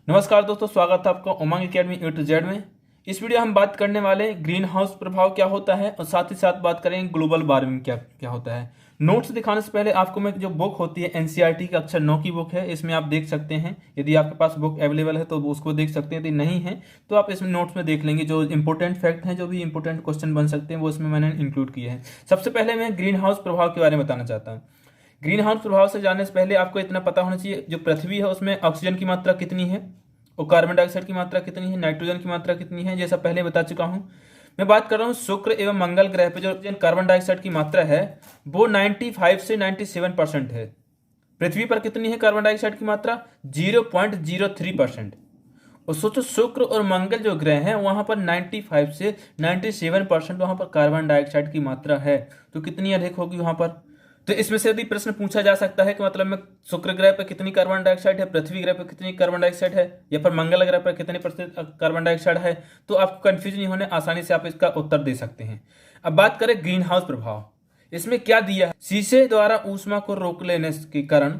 नमस्कार दोस्तों, स्वागत है आपका उमंग अकेडमी ए टू जेड में। इस वीडियो हम बात करने वाले ग्रीन हाउस प्रभाव क्या होता है और साथ ही साथ बात करेंगे ग्लोबल वार्मिंग क्या क्या होता है। नोट्स दिखाने से पहले आपको मैं जो बुक होती है एनसीईआरटी की अक्षर 9 की बुक है, इसमें आप देख सकते हैं। यदि आपके पास बुक अवेलेबल है तो उसको देख सकते हैं, यदि नहीं है तो आप इसमें नोट्स में देख लेंगे। जो इंपॉर्टेंट फैक्ट हैं, जो भी इंपॉर्टेंट क्वेश्चन बन सकते हैं, वो इसमें मैंने इंक्लूड किए हैं। सबसे पहले मैं ग्रीन हाउस प्रभाव के बारे में बताना चाहता हूँ। ग्रीन हाउस प्रभाव से जानने से पहले आपको इतना पता होना चाहिए, जो पृथ्वी है उसमें ऑक्सीजन की मात्रा कितनी है और कार्बन डाइऑक्साइड की मात्रा कितनी है, नाइट्रोजन की मात्रा कितनी है, जैसा पहले बता चुका हूं। मैं बात कर रहा हूं शुक्र एवं मंगल ग्रह पे जो कार्बन डाइऑक्साइड की मात्रा है वो 95 से 97% है। पृथ्वी पर कितनी है कार्बन डाइऑक्साइड की मात्रा? 0.03%। और सोचो शुक्र और मंगल जो ग्रह हैं वहां पर 95 से 97% वहां पर कार्बन डाइऑक्साइड की मात्रा है, तो कितनी अधिक होगी वहां पर? तो इसमें से यदि प्रश्न पूछा जा सकता है कि मतलब में शुक्र ग्रह पर कितनी कार्बन डाइऑक्साइड है, पृथ्वी ग्रह पर कितनी कार्बन डाइऑक्साइड है, या फिर मंगल ग्रह पर कितने प्रतिशत कार्बन डाइऑक्साइड है, तो आपको कंफ्यूज नहीं होने, आसानी से आप इसका उत्तर दे सकते हैं। अब बात करें ग्रीन हाउस प्रभाव। इसमें क्या दिया है? शीशे द्वारा ऊष्मा को रोक लेने के कारण,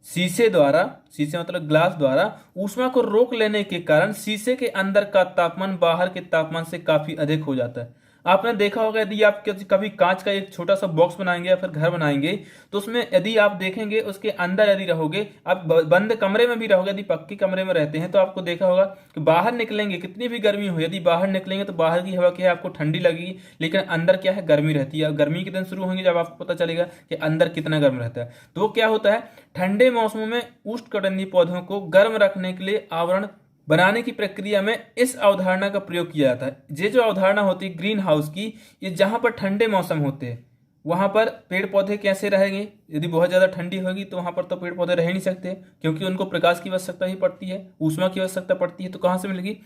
शीशे मतलब ग्लास द्वारा ऊष्मा को रोक लेने के कारण शीशे के अंदर का तापमान बाहर के तापमान से काफी अधिक हो जाता है। आपने देखा होगा, यदि आप कभी कांच का एक छोटा सा बॉक्स बनाएंगे या फिर घर बनाएंगे, तो उसमें यदि आप देखेंगे उसके अंदर यदि रहोगे, आप बंद कमरे में भी रहोगे, यदि पक्के कमरे में रहते हैं तो आपको देखा होगा कि बाहर निकलेंगे कितनी भी गर्मी हो, यदि बाहर निकलेंगे तो बाहर की हवा क्या है आपको ठंडी लगेगी, लेकिन अंदर क्या है गर्मी रहती है। गर्मी के दिन शुरू होंगे जब आपको पता चलेगा कि अंदर कितना गर्म रहता है। तो वो क्या होता है, ठंडे मौसमों में उष्णकटिबंधीय पौधों को गर्म रखने के लिए आवरण बनाने की प्रक्रिया में इस अवधारणा का प्रयोग किया जाता है। ये जो अवधारणा होती है ग्रीन हाउस की, ये जहां पर ठंडे मौसम होते हैं वहां पर पेड़ पौधे कैसे रहेंगे? यदि बहुत ज्यादा ठंडी होगी तो वहां पर तो पेड़ पौधे रह नहीं सकते, क्योंकि उनको प्रकाश की आवश्यकता ही पड़ती है, ऊष्मा की आवश्यकता पड़ती है, तो कहां से मिलेगी?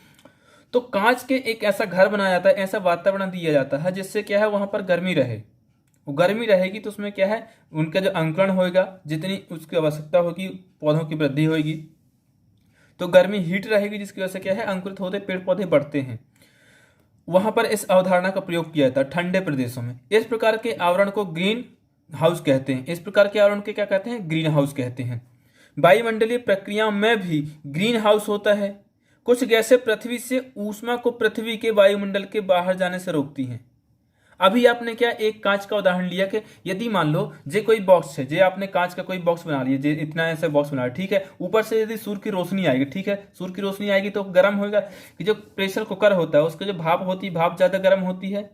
तो कांच के एक ऐसा घर बनाया जाता है, ऐसा वातावरण दिया जाता है जिससे क्या है वहां पर गर्मी रहे। वो गर्मी रहेगी तो उसमें क्या है, उनका जो अंकुरण होगा, जितनी उसकी आवश्यकता होगी, पौधों की वृद्धि होगी, तो गर्मी हीट रहेगी, जिसकी वजह से क्या है अंकुरित होते पेड़ पौधे बढ़ते हैं। वहां पर इस अवधारणा का प्रयोग किया जाता है ठंडे प्रदेशों में। इस प्रकार के आवरण को ग्रीन हाउस कहते हैं। इस प्रकार के आवरण के क्या कहते हैं? ग्रीन हाउस कहते हैं। वायुमंडलीय प्रक्रियाओं में भी ग्रीन हाउस होता है। कुछ गैसें पृथ्वी से ऊष्मा को पृथ्वी के वायुमंडल के बाहर जाने से रोकती हैं। अभी आपने क्या एक कांच का उदाहरण लिया कि यदि मान लो जे कोई बॉक्स है, जे आपने कांच का कोई बॉक्स बना लिया, जे इतना ऐसा बॉक्स बना, ठीक है, ऊपर से यदि सूर्य की रोशनी आएगी, ठीक है, सूर्य की रोशनी आएगी तो गर्म होगा। कि जो प्रेशर कुकर होता है उसके जो भाप होती है, भाप ज्यादा गर्म होती है।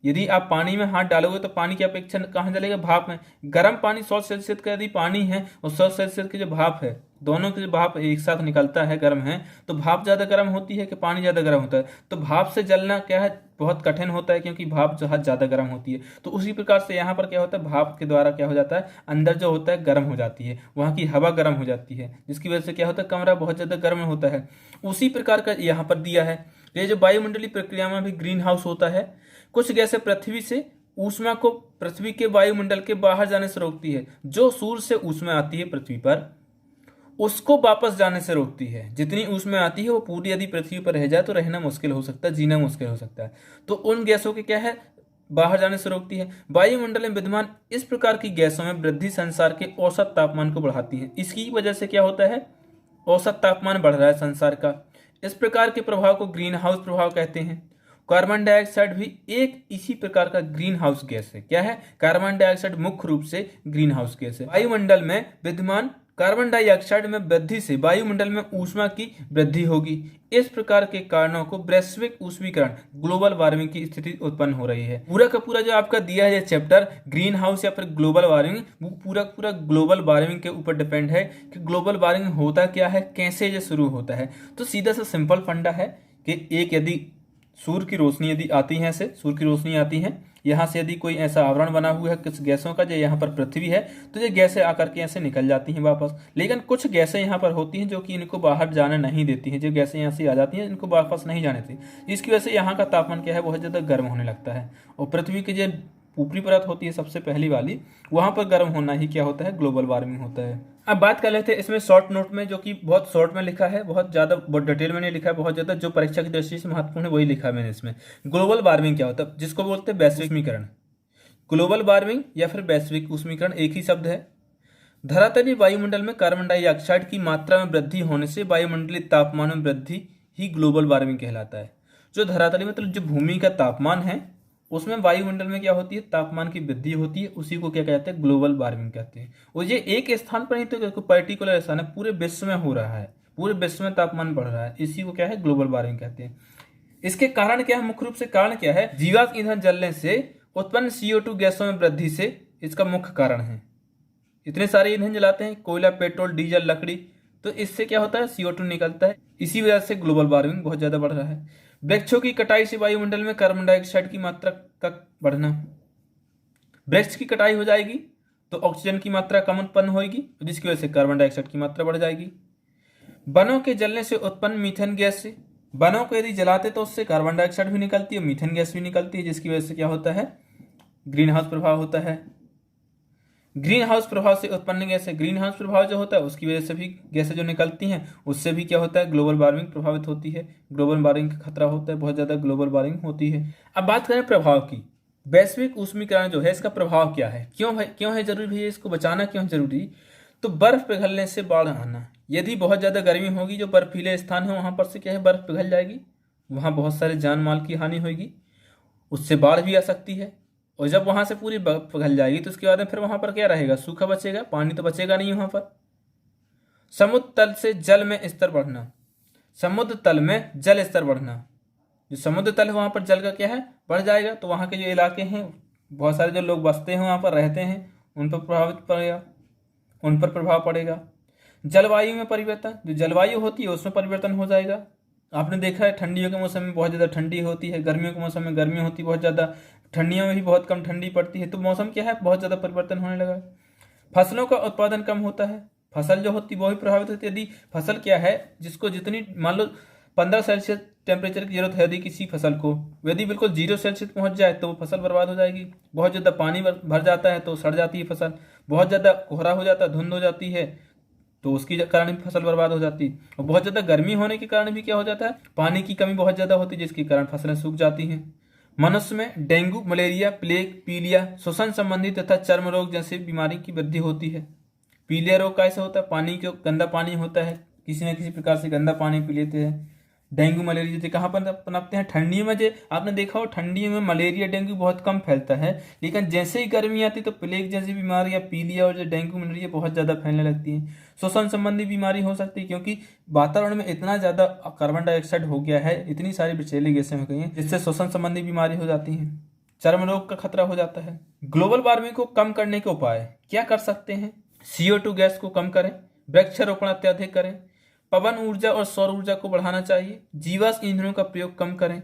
यदि आप पानी में हाथ डालोगे तो पानी की अपेक्षा कहाँ जलेगा? भाप में। गर्म पानी 100 सेल्सियस का यदि पानी है और 100 सेल्सियस की जो भाप है, दोनों की जो भाप एक साथ निकलता है गर्म है, तो भाप ज्यादा गर्म होती है कि पानी ज्यादा गर्म होता है? तो भाप से जलना क्या है, बहुत कठिन होता है, क्योंकि भाप जो है ज्यादा गर्म होती है। तो उसी प्रकार से यहाँ पर क्या होता है, भाप के द्वारा क्या हो जाता है, अंदर जो होता है गर्म हो जाती है, वहाँ की हवा गर्म हो जाती है, जिसकी वजह से क्या होता है कमरा बहुत ज्यादा गर्म होता है। उसी प्रकार का यहाँ पर दिया है। ये जो वायुमंडलीय प्रक्रिया में भी ग्रीन हाउस होता है। कुछ गैसें पृथ्वी से ऊष्मा को पृथ्वी के वायुमंडल के बाहर जाने से रोकती है। जो सूर्य से ऊष्मा आती है पृथ्वी पर, उसको वापस जाने से रोकती है। जितनी ऊष्मा आती है वो पूरी यदि पृथ्वी पर रह जाए तो रहना मुश्किल हो सकता है, जीना मुश्किल हो सकता है। तो उन गैसों के क्या है, बाहर जाने से रोकती है। वायुमंडल में विद्यमान इस प्रकार की गैसों में वृद्धि संसार के औसत तापमान को बढ़ाती है। इसकी वजह से क्या होता है, औसत तापमान बढ़ रहा है संसार का। इस प्रकार के प्रभाव को ग्रीन हाउस प्रभाव कहते हैं। कार्बन डाइऑक्साइड भी एक इसी प्रकार का ग्रीन हाउस गैस है। क्या है? कार्बन डाइऑक्साइड मुख्य रूप से ग्रीन हाउस गैस है। वायुमंडल में विद्यमान कार्बन डाइऑक्साइड में वृद्धि से वायुमंडल में ऊष्मा की वृद्धि होगी। इस प्रकार के कारणों को वैश्विक ऊष्मीकरण, ग्लोबल वार्मिंग की स्थिति उत्पन्न हो रही है। पूरा का पूरा जो आपका दिया है चैप्टर ग्रीन हाउस या फिर ग्लोबल वार्मिंग, वो पूरा पूरा ग्लोबल वार्मिंग के ऊपर डिपेंड है कि ग्लोबल वार्मिंग होता क्या है, कैसे ये शुरू होता है। तो सीधा सा सिंपल फंडा है कि एक यदि सूर्य की रोशनी यदि आती है, से सूर्य की रोशनी आती है, यहाँ से यदि कोई ऐसा आवरण बना हुआ है कुछ गैसों का, जो यहाँ पर पृथ्वी है, तो ये गैसें आकर के ऐसे निकल जाती हैं वापस। लेकिन कुछ गैसें यहाँ पर होती हैं जो कि इनको बाहर जाने नहीं देती हैं। जो गैसें यहाँ से आ जाती हैं इनको वापस नहीं जाने देती, जिसकी वजह से यहाँ का तापमान क्या है, बहुत ज़्यादा गर्म होने लगता है। और पृथ्वी की जो ऊपरी परत होती है सबसे पहली वाली, वहां पर गर्म होना ही क्या होता है, ग्लोबल वार्मिंग होता है। अब बात कर लेते हैं इसमें शॉर्ट नोट में, जो कि बहुत शॉर्ट में लिखा है, बहुत ज्यादा बहुत डिटेल में नहीं लिखा है, बहुत ज्यादा जो परीक्षा की दृष्टि से महत्वपूर्ण है वही लिखा है मैंने इसमें। ग्लोबल वार्मिंग क्या होता है, जिसको बोलते हैं वैश्विक ऊष्मीकरण। ग्लोबल वार्मिंग या फिर वैश्विक ऊष्मीकरण एक ही शब्द है। धरातलीय वायुमंडल में कार्बन डाइऑक्साइड की मात्रा में वृद्धि होने से वायुमंडलीय तापमान में वृद्धि ही ग्लोबल वार्मिंग कहलाता है। जो धरातलीय मतलब जो भूमि का तापमान है उसमें वायुमंडल में क्या होती है, तापमान की वृद्धि होती है, उसी को क्या कहते हैं, ग्लोबल वार्मिंग कहते हैं। और ये एक स्थान पर नहीं तो पर्टिकुलर स्थान है, पूरे विश्व में हो रहा है, पूरे विश्व में तापमान बढ़ रहा है, इसी को क्या है, ग्लोबल वार्मिंग कहते हैं। इसके कारण क्या है, मुख्य रूप से कारण क्या है, जीवाश्म ईंधन जलने से उत्पन्न CO2 गैसों में वृद्धि से इसका मुख्य कारण है। इतने सारे ईंधन जलाते हैं, कोयला, पेट्रोल, डीजल, लकड़ी, तो इससे क्या होता है, CO2 निकलता है, इसी वजह से ग्लोबल वार्मिंग बहुत ज्यादा बढ़ रहा है। वृक्षों की कटाई से वायुमंडल में कार्बन डाइऑक्साइड की मात्रा का बढ़ना। वृक्ष की कटाई हो जाएगी तो ऑक्सीजन की मात्रा कम उत्पन्न होगी, जिसकी वजह से कार्बन डाइऑक्साइड की मात्रा बढ़ जाएगी। वनों के जलने से उत्पन्न मीथेन गैस से, वनों को यदि जलाते तो उससे कार्बन डाइऑक्साइड भी निकलती है, मीथेन गैस भी निकलती है, जिसकी वजह से क्या होता है, ग्रीन हाउस प्रभाव होता है। ग्रीन हाउस प्रभाव से उत्पन्न गैस है, ग्रीन हाउस प्रभाव जो होता है उसकी वजह से भी गैसें जो निकलती हैं उससे भी क्या होता है, ग्लोबल वार्मिंग प्रभावित होती है, ग्लोबल वार्मिंग का खतरा होता है, बहुत ज्यादा ग्लोबल वार्मिंग होती है। अब बात करें प्रभाव की, वैश्विक ऊष्मीकरण जो है इसका प्रभाव क्या है, क्यों है जरूरी भैया, इसको बचाना क्यों है जरूरी। तो बर्फ पिघलने से बाढ़ आना, यदि बहुत ज्यादा गर्मी होगी, जो बर्फीले स्थान है वहां पर से क्या है, बर्फ पिघल जाएगी, वहां बहुत सारे जान माल की हानि होगी, उससे बाढ़ भी आ सकती है। और जब वहां से पूरी बर्फ पिघल जाएगी तो उसके बाद में फिर वहां पर क्या रहेगा, सूखा बचेगा, पानी तो बचेगा नहीं वहां पर। समुद्र तल से जल में स्तर बढ़ना, समुद्र तल में जल स्तर बढ़ना, जो समुद्र तल है वहां पर जल का क्या है, बढ़ जाएगा, तो वहां के जो इलाके हैं, बहुत सारे जो लोग बसते हैं वहां पर रहते हैं, उन पर प्रभावित पड़ेगा, उन पर प्रभाव पड़ेगा। जलवायु में परिवर्तन, जो जलवायु होती है उसमें परिवर्तन हो जाएगा। आपने देखा है ठंडियों के मौसम में बहुत ज़्यादा ठंडी होती है, गर्मियों के मौसम में गर्मी होती है बहुत ज़्यादा, ठंडियों में भी बहुत कम ठंडी पड़ती है, तो मौसम क्या है, बहुत ज़्यादा परिवर्तन होने लगा है। फसलों का उत्पादन कम होता है, फसल जो होती है वो भी प्रभावित होती है। यदि फसल क्या है, जिसको जितनी मान लो 15 सेल्सियस टेम्परेचर की जरूरत है यदि किसी फसल को, यदि बिल्कुल 0 सेल्सियस पहुंच जाए तो वो फसल बर्बाद हो जाएगी। बहुत ज़्यादा पानी भर जाता है तो सड़ जाती है फसल, बहुत ज़्यादा कोहरा हो जाता है, धुंध हो जाती है, तो उसकी कारण भी फसल बर्बाद हो जाती है। और बहुत ज़्यादा गर्मी होने के कारण भी क्या हो जाता है, पानी की कमी बहुत ज़्यादा होती है, जिसके कारण फसलें सूख जाती हैं। मनुष्य में डेंगू, मलेरिया, प्लेग, पीलिया, श्वसन संबंधी तथा चर्म रोग जैसे बीमारी की वृद्धि होती है। पीलिया रोग कैसे होता है, पानी जो गंदा पानी होता है, किसी न किसी प्रकार से गंदा पानी पी लेते हैं। डेंगू मलेरिया जैसे कहाँ पर पनपते हैं, ठंडी में, जो आपने देखा हो ठंडी में मलेरिया डेंगू बहुत कम फैलता है, लेकिन जैसे ही गर्मी आती तो प्लेग जैसी बीमारियां, पीलिया और जो डेंगू मलेरिया बहुत ज़्यादा फैलने लगती हैं। श्वसन संबंधी बीमारी हो सकती है, क्योंकि वातावरण में इतना ज़्यादा कार्बन डाइऑक्साइड हो गया है, इतनी सारी विषैली गैसें हो गई हैं, जिससे श्वसन संबंधी बीमारी हो जाती है, चर्म रोग का खतरा हो जाता है। ग्लोबल वार्मिंग को कम करने के उपाय क्या कर सकते हैं, CO2 गैस को कम करें, वृक्षारोपण अत्यधिक करें, पवन ऊर्जा और सौर ऊर्जा को बढ़ाना चाहिए, जीवाश्म ईंधनों का प्रयोग कम करें,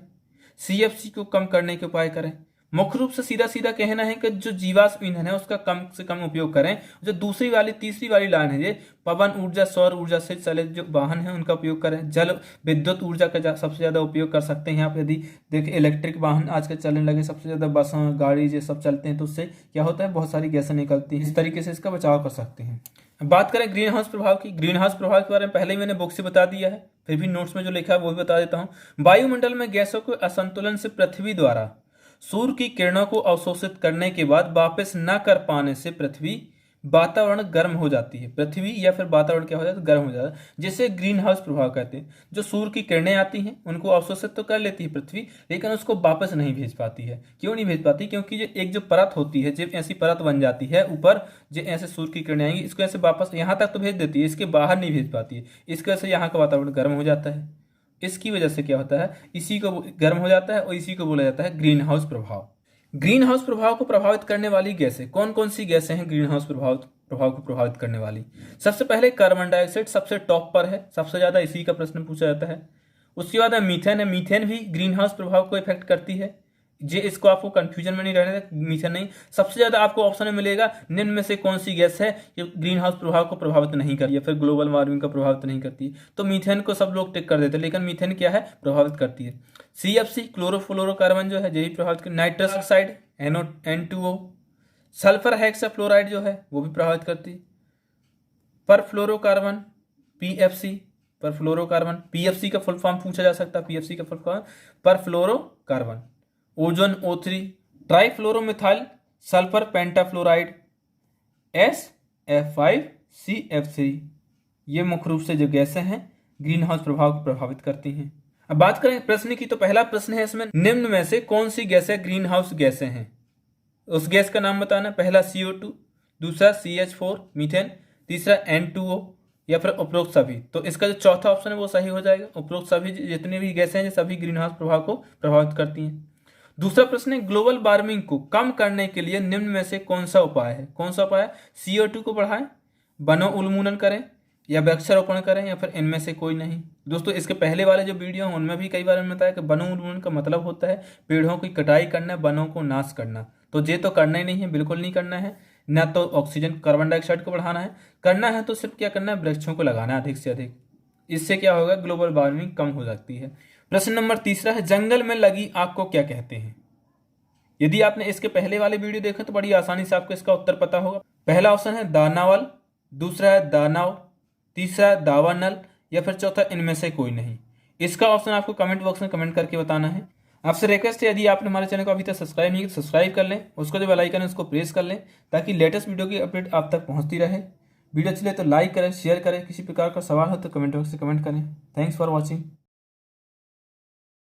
CFC को कम करने के उपाय करें। मुख्य रूप से सीधा सीधा कहना है कि जो जीवाश्म ईंधन है उसका कम से कम उपयोग करें। जो तीसरी वाली लाइन है, ये पवन ऊर्जा, सौर ऊर्जा से चले जो वाहन है उनका उपयोग करें। जल विद्युत ऊर्जा का सबसे ज्यादा उपयोग कर सकते हैं आप, यदि देखिए इलेक्ट्रिक वाहन आजकल चलने लगे, सबसे ज्यादा बस, गाड़ी ये सब चलते हैं, तो उससे क्या होता है, बहुत सारी गैसें निकलती हैं, इस तरीके से इसका बचाव कर सकते हैं। बात करें ग्रीन हाउस प्रभाव की, ग्रीन हाउस प्रभाव के बारे में पहले ही मैंने बुक से बता दिया है, फिर भी नोट्स में जो लिखा है वो भी बता देता हूँ। वायुमंडल में गैसों के असंतुलन से पृथ्वी द्वारा सूर्य की किरणों को अवशोषित करने के बाद वापस न कर पाने से पृथ्वी वातावरण गर्म हो जाती है, पृथ्वी या फिर वातावरण क्या हो जाता है, गर्म हो जाता है, जिसे ग्रीन हाउस प्रभाव कहते हैं। जो सूर्य की किरणें आती हैं उनको अवशोषित तो कर लेती है पृथ्वी, लेकिन उसको वापस नहीं भेज पाती है। क्यों नहीं भेज पाती, क्योंकि जो एक जो परत होती है, जब ऐसी परत बन जाती है ऊपर, जो ऐसे सूर्य की किरणें आएंगी, इसको ऐसे वापस यहाँ तक तो भेज देती है, इसके बाहर नहीं भेज पाती है। इसकी वजह से यहाँ का वातावरण गर्म हो जाता है। इसकी वजह से क्या होता है, इसी को गर्म हो जाता है और इसी को बोला जाता है ग्रीन हाउस प्रभाव। ग्रीन हाउस प्रभाव को प्रभावित करने वाली गैसें कौन कौन सी गैसें हैं, ग्रीन हाउस प्रभाव को प्रभावित करने वाली। सबसे पहले कार्बन डाइऑक्साइड सबसे टॉप पर है, सबसे ज्यादा इसी का प्रश्न पूछा जाता है। उसके बाद मीथेन है, मीथेन भी ग्रीन हाउस प्रभाव को इफेक्ट करती है। जे इसको आपको कंफ्यूजन में नहीं रहने, मीथेन नहीं, सबसे ज्यादा आपको ऑप्शन में मिलेगा निम्न में से कौन सी गैस है जो ग्रीन हाउस प्रभाव को प्रभावित नहीं करती या फिर ग्लोबल वार्मिंग को प्रभावित नहीं करती। तो मीथेन को सब लोग टिक कर देते हैं, लेकिन मीथेन क्या है, प्रभावित करती है। CFC क्लोरोफ्लोरोकार्बन जो है यही प्रभावित कर, nitrous oxide N2O, sulphur hexafluoride जो है वो भी प्रभावित करती है। परफ्लोरोकार्बन PFC, परफ्लोरोकार्बन, PFC का फुल फॉर्म पूछा जा सकता है, PFC का full form perfluorocarbon. Ozone O3, trifluoromethyl sulphur pentafluoride, S F5CF3। ये मुख्य रूप से जो गैसें हैं ग्रीन हाउस प्रभाव को प्रभावित करती हैं। अब बात करें प्रश्न की, तो पहला प्रश्न है इसमें, निम्न में से कौन सी गैसें ग्रीन हाउस गैसें हैं? उस गैस का नाम बताना। पहला CO2, दूसरा CH4 मीथेन, तीसरा N2O, या फिर उपरोक्त सभी। तो इसका जो चौथा ऑप्शन है वो सही हो जाएगा। उपरोक्त सभी जितनी भी गैसें हैं सभी ग्रीन हाउस प्रभाव को प्रभावित करती हैं। दूसरा प्रश्न है, ग्लोबल वार्मिंग को कम करने के लिए निम्न में से कौन सा उपाय है? कौन सा उपाय है? CO2 को बढ़ाएं, वनों उन्मूलन करें, या वृक्षारोपण करें, या फिर इनमें से कोई नहीं। दोस्तों इसके पहले वाले जो वीडियो हैं उनमें भी कई बार मैंने बताया कि वनों उन्मूलन का मतलब होता है पेड़ों की कटाई करना, वनों को नाश करना। तो ये तो करना ही नहीं है, बिल्कुल नहीं करना है। ना तो ऑक्सीजन कार्बन डाइऑक्साइड को बढ़ाना है, करना है तो सिर्फ क्या करना है, वृक्षों को लगाना है अधिक से अधिक। इससे क्या होगा, ग्लोबल वार्मिंग कम हो जाती है। प्रश्न नंबर तीसरा है, जंगल में लगी आग को क्या कहते हैं? यदि आपने इसके पहले वाले वीडियो देखा तो बड़ी आसानी से आपको इसका उत्तर पता होगा। पहला ऑप्शन है दानावल, दूसरा है दानाव, तीसरा है दावानल, या फिर चौथा इनमें से कोई नहीं। इसका ऑप्शन आपको कमेंट बॉक्स में कमेंट करके बताना है। आपसे रिक्वेस्ट है, यदि आपने हमारे चैनल को अभी तक सब्सक्राइब नहीं किया तो सब्सक्राइब कर लें, उसको जो बेल आइकन है उसको प्रेस कर लें, ताकि लेटेस्ट वीडियो की अपडेट आप तक पहुंचती रहे। वीडियो अच्छी लगे तो लाइक करें, शेयर करें, किसी प्रकार का सवाल हो तो कमेंट बॉक्स से कमेंट करें। Thanks for watching.